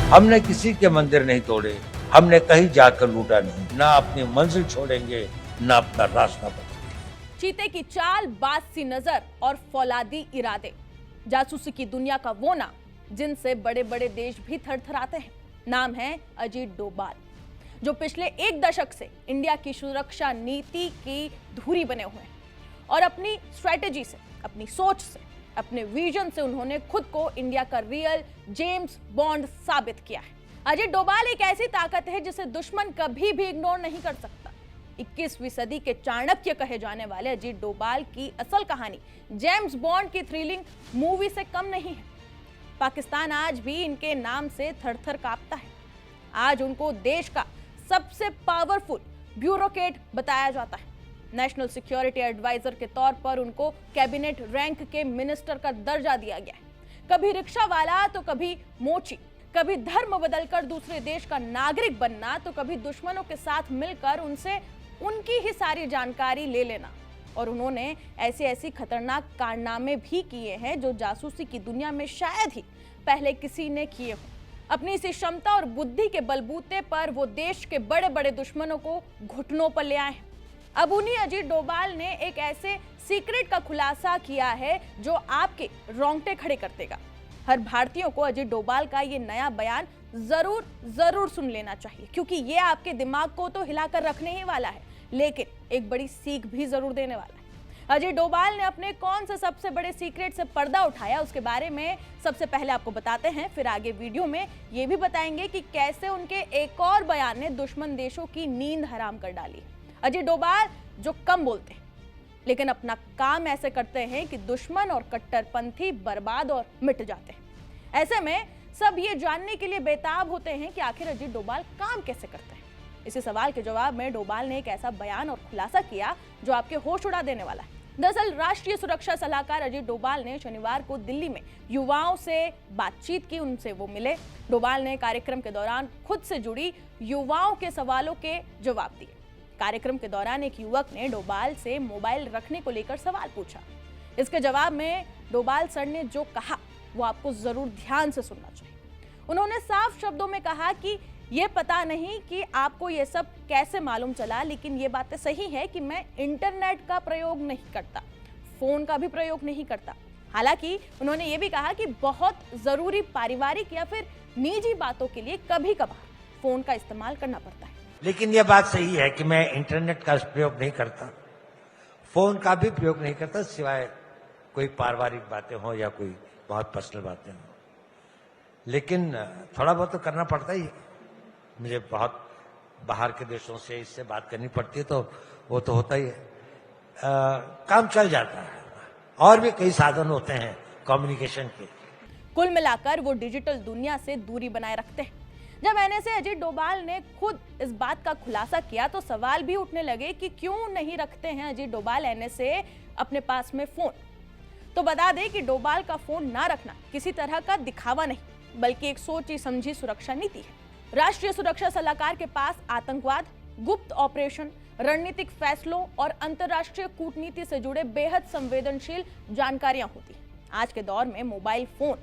हमने किसी के मंदिर नहीं तोड़े, हमने कहीं जाकर लूटा नहीं, ना अपनी मंजिल छोड़ेंगे, ना अपना रास्ता बदलेंगे। चीते की चाल, बाज सी नजर और फौलादी इरादे, जासूसी की दुनिया का वो नाम जिनसे बड़े बड़े देश भी थरथराते हैं। नाम है अजीत डोभाल, जो पिछले एक दशक से इंडिया की सुरक्षा नीति की धुरी बने हुए हैं और अपनी स्ट्रेटेजी से, अपनी सोच से, अपने विजन से उन्होंने खुद को इंडिया का रियल जेम्स बॉन्ड साबित किया है। अजीत डोभाल एक ऐसी ताकत है जिसे दुश्मन कभी भी इग्नोर नहीं कर सकता। 21वीं सदी के चाणक्य कहे जाने वाले अजीत डोभाल की असल कहानी जेम्स बॉन्ड की थ्रिलिंग मूवी से कम नहीं है। पाकिस्तान आज भी इनके नाम से थर-थर कांपता है। आज उनको देश का सबसे पावरफुल ब्यूरोक्रेट बताया जाता है। नेशनल सिक्योरिटी एडवाइजर के तौर पर उनको कैबिनेट रैंक के मिनिस्टर का दर्जा दिया गया है। कभी रिक्शा वाला तो कभी मोची, कभी धर्म बदलकर दूसरे देश का नागरिक बनना तो कभी दुश्मनों के साथ मिलकर उनसे उनकी ही सारी जानकारी ले लेना। और उन्होंने ऐसी खतरनाक कारनामे भी किए हैं जो जासूसी की दुनिया में शायद ही पहले किसी ने किए हों। अपनी इसी क्षमता और बुद्धि के बलबूते पर वो देश के बड़े बड़े दुश्मनों को घुटनों पर ले आए हैं। अब उन्हीं अजीत डोभाल ने एक ऐसे सीक्रेट का खुलासा किया है जो आपके रोंगटे खड़े कर देगा। हर भारतीयों को अजीत डोभाल का ये नया बयान जरूर सुन लेना चाहिए, क्योंकि ये आपके दिमाग को तो हिलाकर रखने ही वाला है, लेकिन एक बड़ी सीख भी जरूर देने वाला है। अजीत डोभाल ने अपने कौन से सबसे बड़े सीक्रेट से पर्दा उठाया, उसके बारे में सबसे पहले आपको बताते हैं, फिर आगे वीडियो में ये भी बताएंगे कि कैसे उनके एक और बयान ने दुश्मन देशों की नींद हराम कर डाली। अजीत डोभाल जो कम बोलते हैं लेकिन अपना काम ऐसे करते हैं कि दुश्मन और कट्टरपंथी बर्बाद और मिट जाते हैं। ऐसे में सब ये जानने के लिए बेताब होते हैं कि आखिर अजीत डोभाल काम कैसे करते हैं। इसी सवाल के जवाब में डोभाल ने एक ऐसा बयान और खुलासा किया जो आपके होश उड़ा देने वाला है। दरअसल राष्ट्रीय सुरक्षा सलाहकार अजीत डोभाल ने शनिवार को दिल्ली में युवाओं से बातचीत की, उनसे वो मिले। डोभाल ने कार्यक्रम के दौरान खुद से जुड़ी युवाओं के सवालों के जवाब दिए। कार्यक्रम के दौरान एक युवक ने डोभाल से मोबाइल रखने को लेकर सवाल पूछा। इसके जवाब में डोभाल सर ने जो कहा वो आपको जरूर ध्यान से सुनना चाहिए। उन्होंने साफ शब्दों में कहा कि ये पता नहीं कि आपको ये सब कैसे मालूम चला, लेकिन ये बातें सही है कि मैं इंटरनेट का प्रयोग नहीं करता, फोन का भी प्रयोग नहीं करता। हालांकि उन्होंने ये भी कहा कि बहुत जरूरी पारिवारिक या फिर निजी बातों के लिए कभी कभार फोन का इस्तेमाल करना पड़ता है। लेकिन यह बात सही है कि मैं इंटरनेट का प्रयोग नहीं करता, फोन का भी प्रयोग नहीं करता, सिवाय कोई पारिवारिक बातें हो या कोई बहुत पर्सनल बातें हो। लेकिन थोड़ा बहुत तो करना पड़ता ही है। मुझे बहुत बाहर के देशों से इससे बात करनी पड़ती है, तो वो तो होता ही है। काम चल जाता है। और भी कई साधन होते हैं कम्युनिकेशन के। कुल मिलाकर वो डिजिटल दुनिया से दूरी बनाए रखते हैं। जब एनएसए अजीत डोभाल ने खुद इस बात का खुलासा किया तो सवाल भी उठने लगे कि क्यों नहीं रखते हैं अजीत डोभाल एनएसए अपने पास में फोन। तो बता दें कि डोभाल का फोन ना रखना किसी तरह का दिखावा नहीं, बल्कि एक सोची समझी सुरक्षा नीति है। राष्ट्रीय सुरक्षा सलाहकार के पास आतंकवाद, गुप्त ऑपरेशन, रणनीतिक फैसलों और अंतर्राष्ट्रीय कूटनीति से जुड़े बेहद संवेदनशील जानकारियां होती हैं। आज के दौर में मोबाइल फोन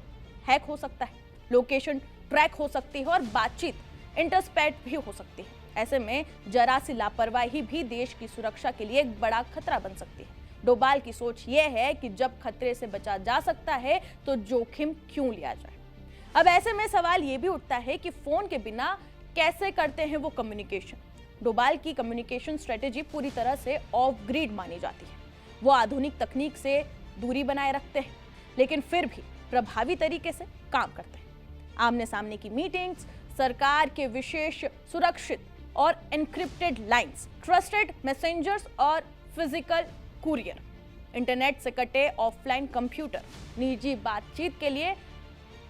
हैक हो सकता है, लोकेशन ट्रैक हो सकती है और बातचीत इंटरस्पेक्ट भी हो सकती है। ऐसे में जरा सी लापरवाही भी देश की सुरक्षा के लिए एक बड़ा खतरा बन सकती है। डोभाल की सोच यह है कि जब खतरे से बचा जा सकता है तो जोखिम क्यों लिया जाए। अब ऐसे में सवाल यह भी उठता है कि फोन के बिना कैसे करते हैं वो कम्युनिकेशन। डोभाल की कम्युनिकेशन स्ट्रेटेजी पूरी तरह से ऑफ ग्रिड मानी जाती है। वो आधुनिक तकनीक से दूरी बनाए रखते हैं, लेकिन फिर भी प्रभावी तरीके से काम करते हैं। आमने सामने की मीटिंग्स, सरकार के विशेष सुरक्षित और एन्क्रिप्टेड लाइंस, ट्रस्टेड मैसेंजर्स और फिजिकल कुरियर, इंटरनेट से कटे ऑफलाइन कंप्यूटर, निजी बातचीत के लिए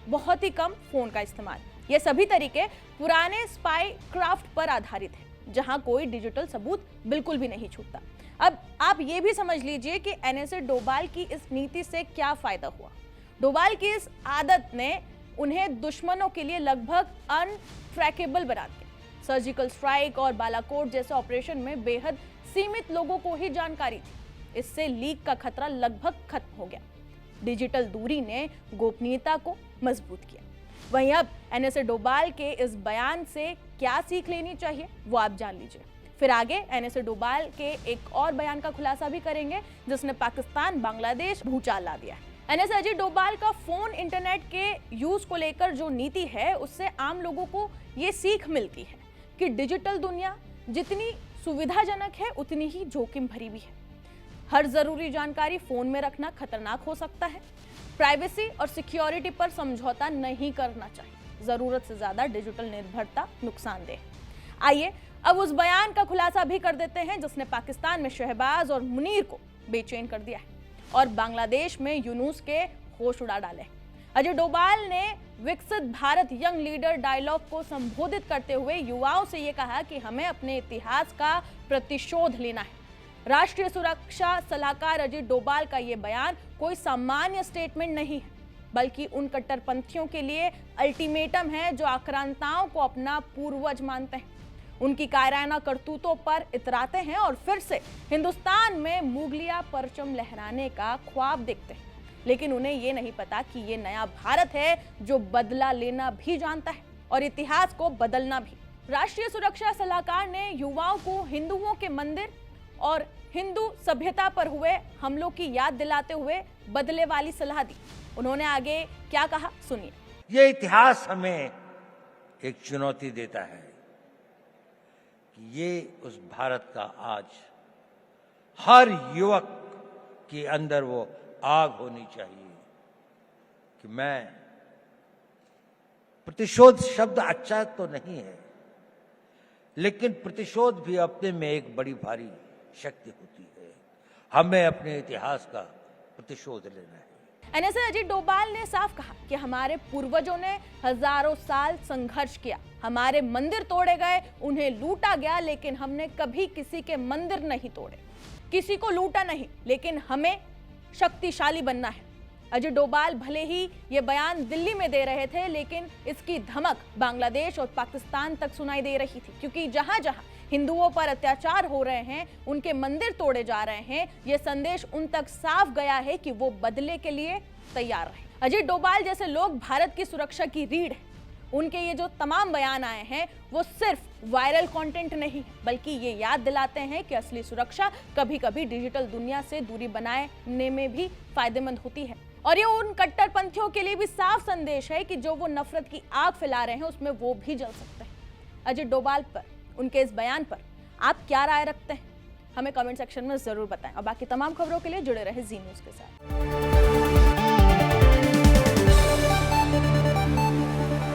बहुत ही कम फोन का इस्तेमाल, ये सभी तरीके पुराने स्पाई क्राफ्ट पर आधारित है, जहां कोई डिजिटल सबूत बिल्कुल भी नहीं छूटता। अब आप ये भी समझ लीजिए कि एनएसए डोभाल की इस नीति से क्या फायदा हुआ। डोभाल की इस आदत ने उन्हें दुश्मनों के लिए लगभग अनट्रैकेबल बना दिया। सर्जिकल स्ट्राइक और बालाकोट जैसे ऑपरेशन में बेहद सीमित लोगों को ही जानकारी थी। इससे लीक का खतरा लगभग खत्म हो गया। डिजिटल दूरी ने गोपनीयता को मजबूत किया। वहीं अब एनएसए डोभाल के इस बयान से क्या सीख लेनी चाहिए वो आप जान लीजिए। फिर आगे एनएसए डोभाल के एक और बयान का खुलासा भी करेंगे जिसने पाकिस्तान बांग्लादेश भूचाल ला दिया है। एनएसए अजीत डोभाल का फोन इंटरनेट के यूज को लेकर जो नीति है उससे आम लोगों को ये सीख मिलती है कि डिजिटल दुनिया जितनी सुविधाजनक है उतनी ही जोखिम भरी भी है। हर जरूरी जानकारी फोन में रखना खतरनाक हो सकता है। प्राइवेसी और सिक्योरिटी पर समझौता नहीं करना चाहिए। जरूरत से ज्यादा डिजिटल निर्भरता नुकसानदेह। आइए अब उस बयान का खुलासा भी कर देते हैं जिसने पाकिस्तान में शहबाज और मुनीर को बेचैन कर दिया है और बांग्लादेश में यूनुस के होश उड़ा डाले। अजय डोभाल ने विकसित भारत यंग लीडर डायलॉग को संबोधित करते हुए युवाओं से यह कहा कि हमें अपने इतिहास का प्रतिशोध लेना है। राष्ट्रीय सुरक्षा सलाहकार अजीत डोभाल का यह बयान कोई सामान्य स्टेटमेंट नहीं है बल्कि उन कट्टरपंथियों के लिए अल्टीमेटम है जो आक्रांताओं को अपना पूर्वज मानते हैं, उनकी कायराना करतूतों पर इतराते हैं और फिर से हिंदुस्तान में मुगलिया परचम लहराने का ख्वाब देखते हैं। लेकिन उन्हें यह नहीं पता कि ये नया भारत है जो बदला लेना भी जानता है और इतिहास को बदलना भी। राष्ट्रीय सुरक्षा सलाहकार ने युवाओं को हिंदुओं के मंदिर और हिंदू सभ्यता पर हुए हमलों की याद दिलाते हुए बदले वाली सलाह दी। उन्होंने आगे क्या कहा सुनिए। ये इतिहास हमें एक चुनौती देता है कि ये उस भारत का आज हर युवक के अंदर वो आग होनी चाहिए कि मैं प्रतिशोध शब्द अच्छा तो नहीं है लेकिन प्रतिशोध भी अपने में एक बड़ी भारी शक्ति होती है। हमें अपने इतिहास का प्रतिशोध लेना है। एनएसए अजीत डोभाल ने साफ कहा कि हमारे पूर्वजों ने हजारों साल संघर्ष किया, हमारे मंदिर तोड़े गए, उन्हें लूटा गया, लेकिन हमने कभी किसी के मंदिर नहीं तोड़े, किसी को लूटा नहीं, लेकिन हमें शक्तिशाली बनना है। अजय डोभाल भले ही ये बयान दिल्ली में दे रहे थे लेकिन इसकी धमक बांग्लादेश और पाकिस्तान तक सुनाई दे रही थी क्योंकि जहां जहां हिंदुओं पर अत्याचार हो रहे हैं, उनके मंदिर तोड़े जा रहे हैं, ये संदेश उन तक साफ गया है कि वो बदले के लिए तैयार रहे। अजय डोभाल जैसे लोग भारत की सुरक्षा की रीढ़ है। उनके ये जो तमाम बयान आए हैं वो सिर्फ वायरल कंटेंट नहीं है बल्कि ये याद दिलाते हैं कि असली सुरक्षा कभी कभी डिजिटल दुनिया से दूरी बनाने में भी फायदेमंद होती है। और ये उन कट्टरपंथियों के लिए भी साफ संदेश है कि जो वो नफरत की आग फैला रहे हैं उसमें वो भी जल सकते हैं। अजय डोभाल पर, उनके इस बयान पर आप क्या राय रखते हैं हमें कमेंट सेक्शन में जरूर बताएं और बाकी तमाम खबरों के लिए जुड़े रहे जी न्यूज़ के साथ।